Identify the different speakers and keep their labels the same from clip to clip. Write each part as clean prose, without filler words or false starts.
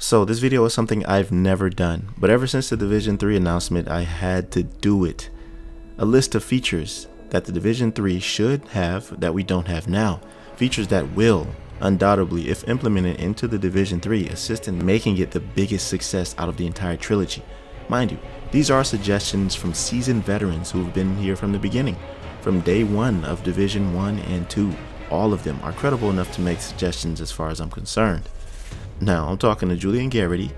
Speaker 1: So this video is something I've never done, but ever since the Division 3 announcement, I had to do it. A list of features that the Division 3 should have that we don't have now. Features that will, undoubtedly, if implemented into the Division 3, assist in making it the biggest success out of the entire trilogy. Mind you, these are suggestions from seasoned veterans who've been here from the beginning, from day one of Division 1 and 2. All of them are credible enough to make suggestions as far as I'm concerned. Now, I'm talking to Julian Garrity,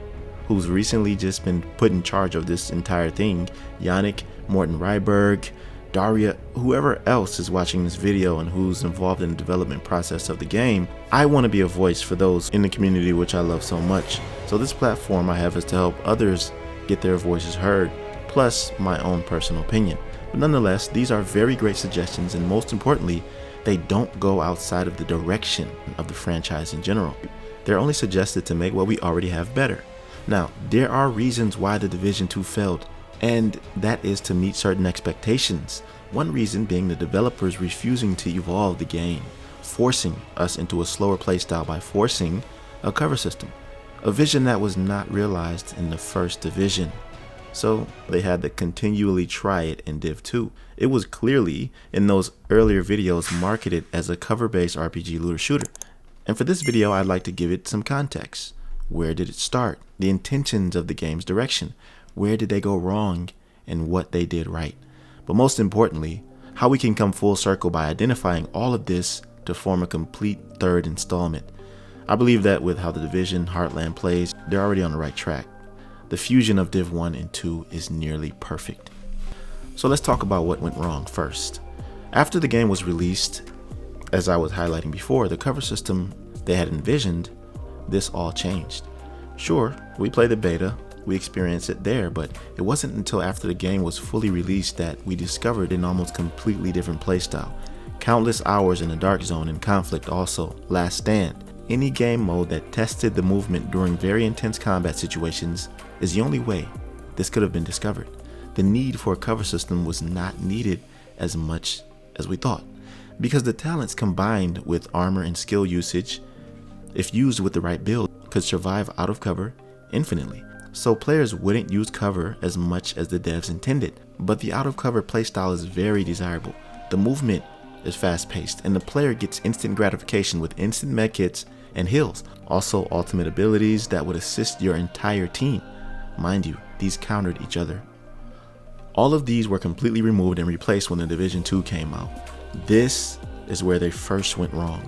Speaker 1: who's recently just been put in charge of this entire thing, Yannick, Morten Ryberg, Daria, whoever else is watching this video and who's involved in the development process of the game. I want to be a voice for those in the community which I love so much. So this platform I have is to help others get their voices heard, plus my own personal opinion. But nonetheless, these are very great suggestions, and most importantly, they don't go outside of the direction of the franchise in general. They're only suggested to make what we already have better. Now, there are reasons why the Division 2 failed, and that is to meet certain expectations. One reason being the developers refusing to evolve the game, forcing us into a slower playstyle by forcing a cover system, a vision that was not realized in the first Division. So they had to continually try it in Div 2. It was clearly, in those earlier videos, marketed as a cover-based RPG looter shooter. And for this video, I'd like to give it some context. Where did it start? The intentions of the game's direction. Where did they go wrong? And what they did right. But most importantly, how we can come full circle by identifying all of this to form a complete third installment. I believe that with how the Division Heartland plays, they're already on the right track. The fusion of Div 1 and 2 is nearly perfect. So let's talk about what went wrong first. After the game was released, as I was highlighting before, the cover system they had envisioned, this all changed. Sure, we played the beta, we experienced it there, but it wasn't until after the game was fully released that we discovered an almost completely different playstyle. Countless hours in the Dark Zone and Conflict also, Last Stand. Any game mode that tested the movement during very intense combat situations is the only way this could have been discovered. The need for a cover system was not needed as much as we thought, because the talents combined with armor and skill usage, if used with the right build, could survive out of cover infinitely. So players wouldn't use cover as much as the devs intended, but the out of cover playstyle is very desirable. The movement is fast paced, and the player gets instant gratification with instant medkits and heals. Also ultimate abilities that would assist your entire team. Mind you, these countered each other. All of these were completely removed and replaced when the Division 2 came out. This is where they first went wrong.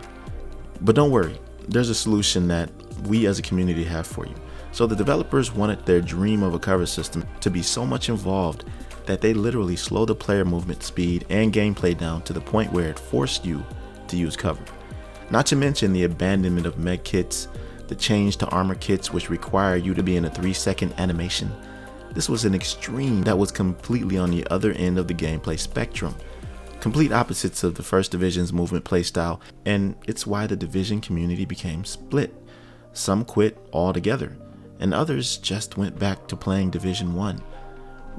Speaker 1: But don't worry, there's a solution that we as a community have for you. So the developers wanted their dream of a cover system to be so much involved that they literally slowed the player movement speed and gameplay down to the point where it forced you to use cover. Not to mention the abandonment of med kits, the change to armor kits which require you to be in a 3-second animation. This was an extreme that was completely on the other end of the gameplay spectrum. Complete opposites of the first Division's movement playstyle, and it's why the Division community became split. Some quit altogether, and others just went back to playing Division 1.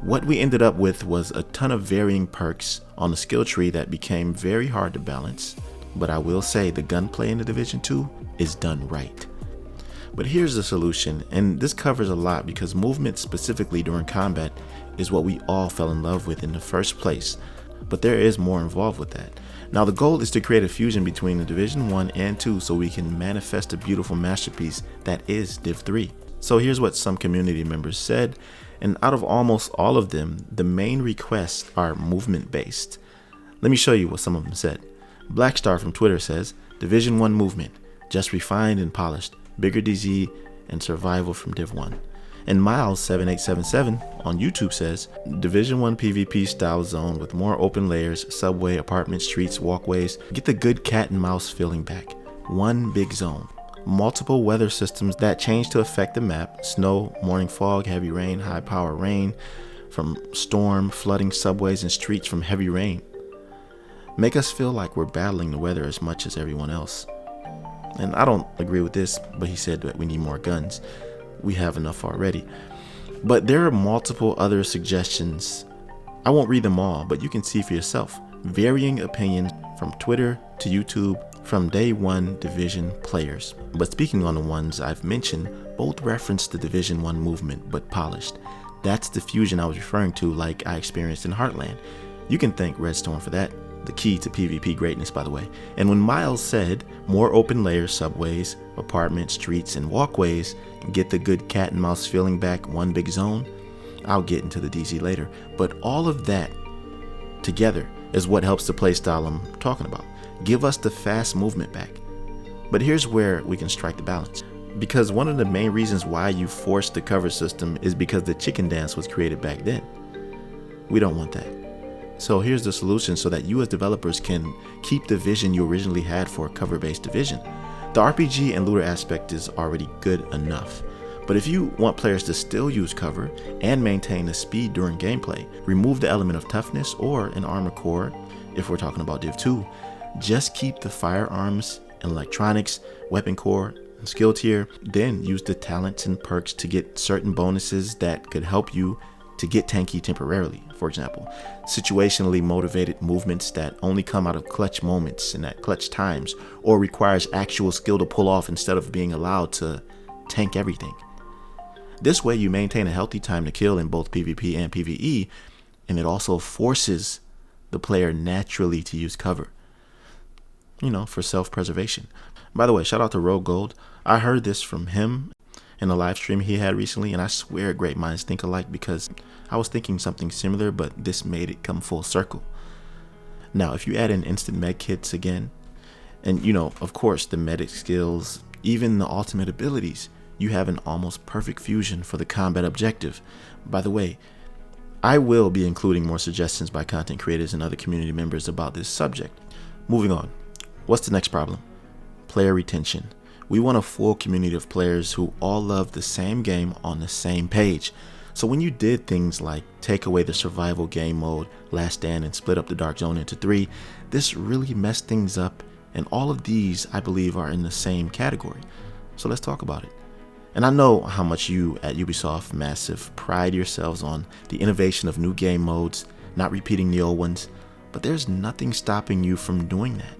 Speaker 1: What we ended up with was a ton of varying perks on the skill tree that became very hard to balance, but I will say the gunplay in the Division 2 is done right. But here's the solution, and this covers a lot because movement specifically during combat is what we all fell in love with in the first place. But there is more involved with that. Now the goal is to create a fusion between the Division 1 and 2 so we can manifest a beautiful masterpiece that is Div 3. So here's what some community members said, and out of almost all of them, the main requests are movement based. Let me show you what some of them said. Blackstar from Twitter says, Division 1 movement, just refined and polished, bigger DZ and survival from Div 1. And Miles7877 on YouTube says, Division 1 PvP style zone with more open layers, subway, apartment, streets, walkways. Get the good cat and mouse feeling back. One big zone. Multiple weather systems that change to affect the map. Snow, morning fog, heavy rain, high power rain from storm, flooding subways and streets from heavy rain. Make us feel like we're battling the weather as much as everyone else. And I don't agree with this, but he said that we need more guns. We have enough already. But there are multiple other suggestions. I won't read them all, but you can see for yourself. Varying opinions from Twitter to YouTube, from day one Division players. But speaking on the ones I've mentioned, both reference the Division 1 movement, but polished. That's the fusion I was referring to, like I experienced in Heartland. You can thank Redstone for that, the key to PvP greatness, by the way. And when Miles said, more open layers, subways, apartments, streets, and walkways, get the good cat and mouse feeling back, one big zone, I'll get into the DZ later. But all of that together is what helps the playstyle I'm talking about. Give us the fast movement back. But here's where we can strike the balance. Because one of the main reasons why you forced the cover system is because the chicken dance was created back then. We don't want that. So here's the solution so that you as developers can keep the vision you originally had for a cover-based Division. The RPG and looter aspect is already good enough. But if you want players to still use cover and maintain the speed during gameplay, remove the element of toughness or an armor core if we're talking about Div 2. Just keep the firearms and electronics, weapon core, and skill tier, then use the talents and perks to get certain bonuses that could help you to get tanky temporarily. For example, situationally motivated movements that only come out of clutch moments and at clutch times, or requires actual skill to pull off instead of being allowed to tank everything. This way you maintain a healthy time to kill in both PvP and PvE, and it also forces the player naturally to use cover, for self-preservation. By the way, shout out to Rogue Gold. I heard this from him in a live stream he had recently, and I swear great minds think alike, because I was thinking something similar, but this made it come full circle. Now, if you add in instant med kits again, and of course the medic skills, even the ultimate abilities, you have an almost perfect fusion for the combat objective. By the way, I will be including more suggestions by content creators and other community members about this subject. Moving on, what's the next problem? Player retention. We want a full community of players who all love the same game on the same page. So when you did things like take away the survival game mode, last stand, and split up the Dark Zone into 3, this really messed things up, and all of these I believe are in the same category. So let's talk about it. And I know how much you at Ubisoft Massive pride yourselves on the innovation of new game modes, not repeating the old ones, but there's nothing stopping you from doing that.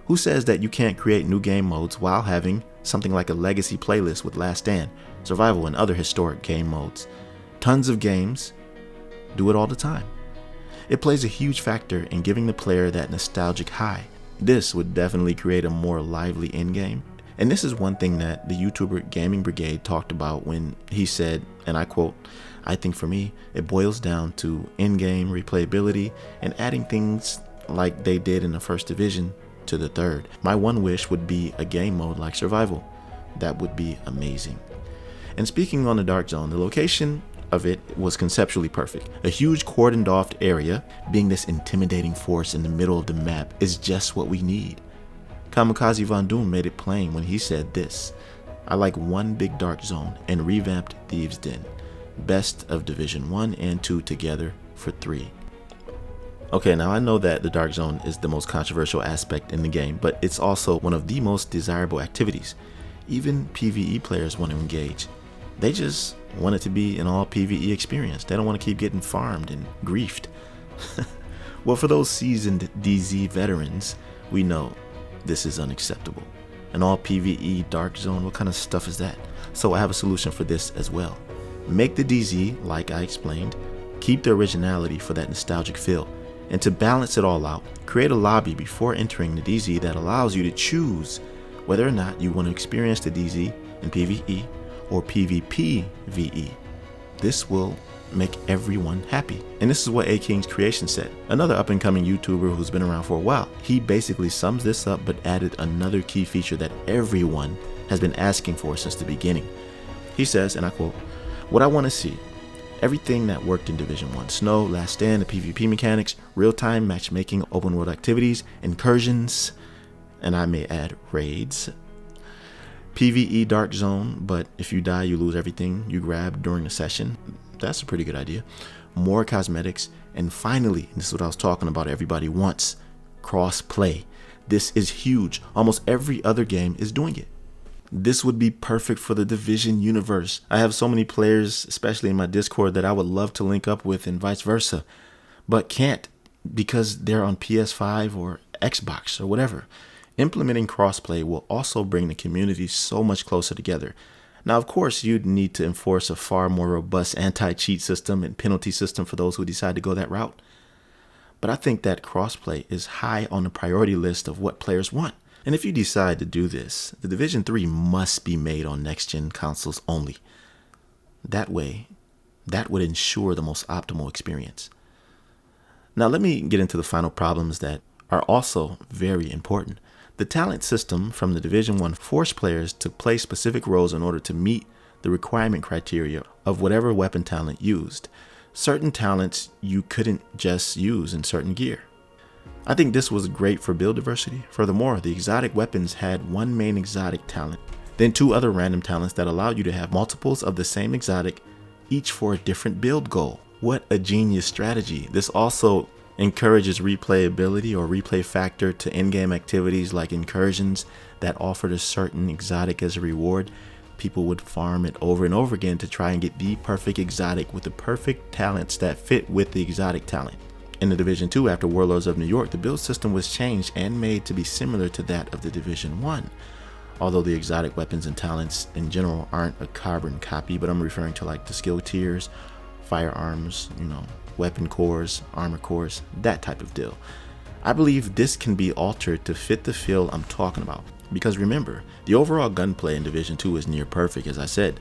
Speaker 1: Who says that you can't create new game modes while having something like a legacy playlist with Last Stand, Survival, and other historic game modes? Tons of games do it all the time. It plays a huge factor in giving the player that nostalgic high. This would definitely create a more lively endgame. And this is one thing that the YouTuber Gaming Brigade talked about when he said, and I quote, "I think for me, it boils down to in-game replayability and adding things like they did in the first Division to the third. My one wish would be a game mode like Survival. That would be amazing." And speaking on the Dark Zone, the location of it was conceptually perfect. A huge cordoned off area, being this intimidating force in the middle of the map, is just what we need. Kamikaze Von Doom made it plain when he said this: "I like one big dark zone and revamped Thieves' Den. Best of Division 1 and 2 together for 3. Okay, now I know that the Dark Zone is the most controversial aspect in the game, but it's also one of the most desirable activities. Even PvE players want to engage. They just want it to be an all PvE experience. They don't want to keep getting farmed and griefed. Well, for those seasoned DZ veterans, we know this is unacceptable. An all PvE Dark Zone, what kind of stuff is that? So I have a solution for this as well. Make the DZ, like I explained, keep the originality for that nostalgic feel. And to balance it all out, create a lobby before entering the DZ that allows you to choose whether or not you want to experience the DZ in PvE or PvPvE. This will make everyone happy. And this is what 𝐤𝐸𝐾's Creation said, another up-and-coming YouTuber who's been around for a while. He basically sums this up but added another key feature that everyone has been asking for since the beginning. He says, and I quote, "What I want to see, everything that worked in Division 1, Snow, Last Stand, the PvP mechanics, real-time matchmaking, open world activities, incursions, and I may add raids, PvE Dark Zone, but if you die you lose everything you grabbed during the session." That's a pretty good idea. More cosmetics, and finally, this is what I was talking about, everybody wants, cross-play. This is huge. Almost every other game is doing it. This would be perfect for the Division universe. I have so many players, especially in my Discord, that I would love to link up with and vice versa, but can't because they're on PS5 or Xbox or whatever. Implementing crossplay will also bring the community so much closer together. Now, of course, you'd need to enforce a far more robust anti-cheat system and penalty system for those who decide to go that route. But I think that crossplay is high on the priority list of what players want. And if you decide to do this, the Division 3 must be made on next-gen consoles only. That way, that would ensure the most optimal experience. Now let me get into the final problems that are also very important. The talent system from the Division 1 forced players to play specific roles in order to meet the requirement criteria of whatever weapon talent used. Certain talents you couldn't just use in certain gear. I think this was great for build diversity. Furthermore, the exotic weapons had one main exotic talent, then 2 other random talents that allowed you to have multiples of the same exotic, each for a different build goal. What a genius strategy. This also encourages replayability or replay factor to in-game activities like incursions that offered a certain exotic as a reward. People would farm it over and over again to try and get the perfect exotic with the perfect talents that fit with the exotic talent. In the Division 2, after Warlords of New York, the build system was changed and made to be similar to that of the Division 1. Although the exotic weapons and talents in general aren't a carbon copy, but I'm referring to like the skill tiers, firearms, weapon cores, armor cores, that type of deal. I believe this can be altered to fit the feel I'm talking about. Because remember, the overall gunplay in Division 2 is near perfect, as I said.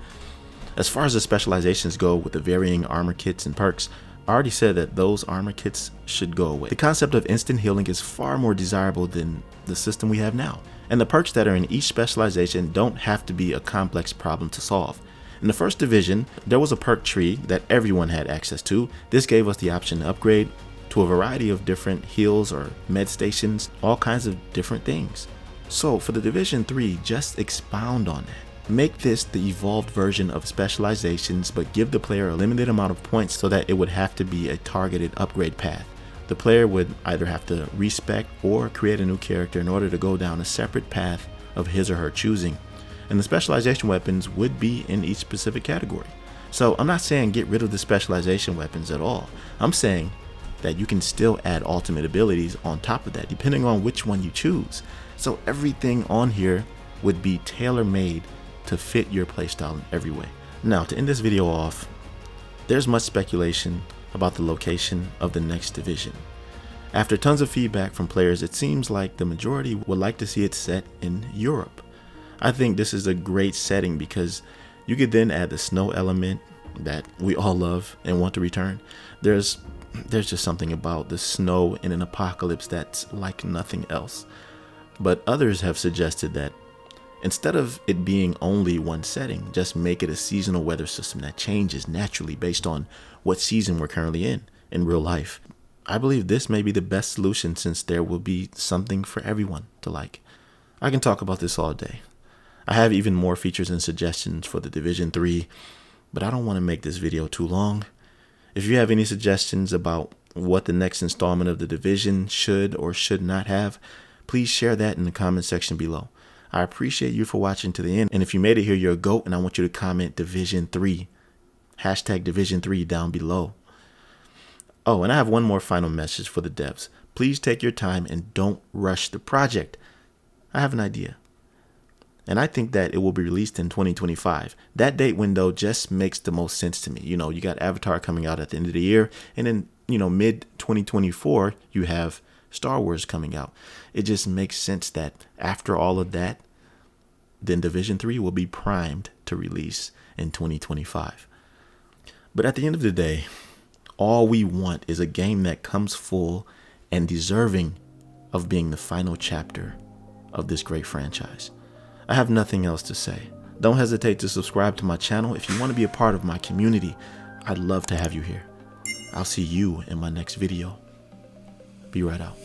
Speaker 1: As far as the specializations go with the varying armor kits and perks, I already said that those armor kits should go away. The concept of instant healing is far more desirable than the system we have now. And the perks that are in each specialization don't have to be a complex problem to solve. In the first division, there was a perk tree that everyone had access to. This gave us the option to upgrade to a variety of different heals or med stations, all kinds of different things. So for the Division 3, just expound on that. Make this the evolved version of specializations, but give the player a limited amount of points so that it would have to be a targeted upgrade path. The player would either have to respec or create a new character in order to go down a separate path of his or her choosing. And the specialization weapons would be in each specific category. So I'm not saying get rid of the specialization weapons at all. I'm saying that you can still add ultimate abilities on top of that, depending on which one you choose. So everything on here would be tailor-made to fit your playstyle in every way. Now, to end this video off, there's much speculation about the location of the next division. After tons of feedback from players, it seems like the majority would like to see it set in Europe. I think this is a great setting because you could then add the snow element that we all love and want to return. There's just something about the snow in an apocalypse that's like nothing else. But others have suggested that instead of it being only one setting, just make it a seasonal weather system that changes naturally based on what season we're currently in real life. I believe this may be the best solution since there will be something for everyone to like. I can talk about this all day. I have even more features and suggestions for the Division 3, but I don't want to make this video too long. If you have any suggestions about what the next installment of the Division should or should not have, please share that in the comment section below. I appreciate you for watching to the end. And if you made it here, you're a GOAT, and I want you to comment Division 3. Hashtag Division 3 down below. Oh, and I have one more final message for the devs. Please take your time and don't rush the project. I have an idea, and I think that it will be released in 2025. That date window just makes the most sense to me. You got Avatar coming out at the end of the year, and then, mid 2024, you have Star Wars coming out. It just makes sense that after all of that, then Division 3 will be primed to release in 2025. But at the end of the day, all we want is a game that comes full and deserving of being the final chapter of this great franchise. I have nothing else to say. Don't hesitate to subscribe to my channel if you want to be a part of my community. I'd love to have you here. I'll see you in my next video. Be right out.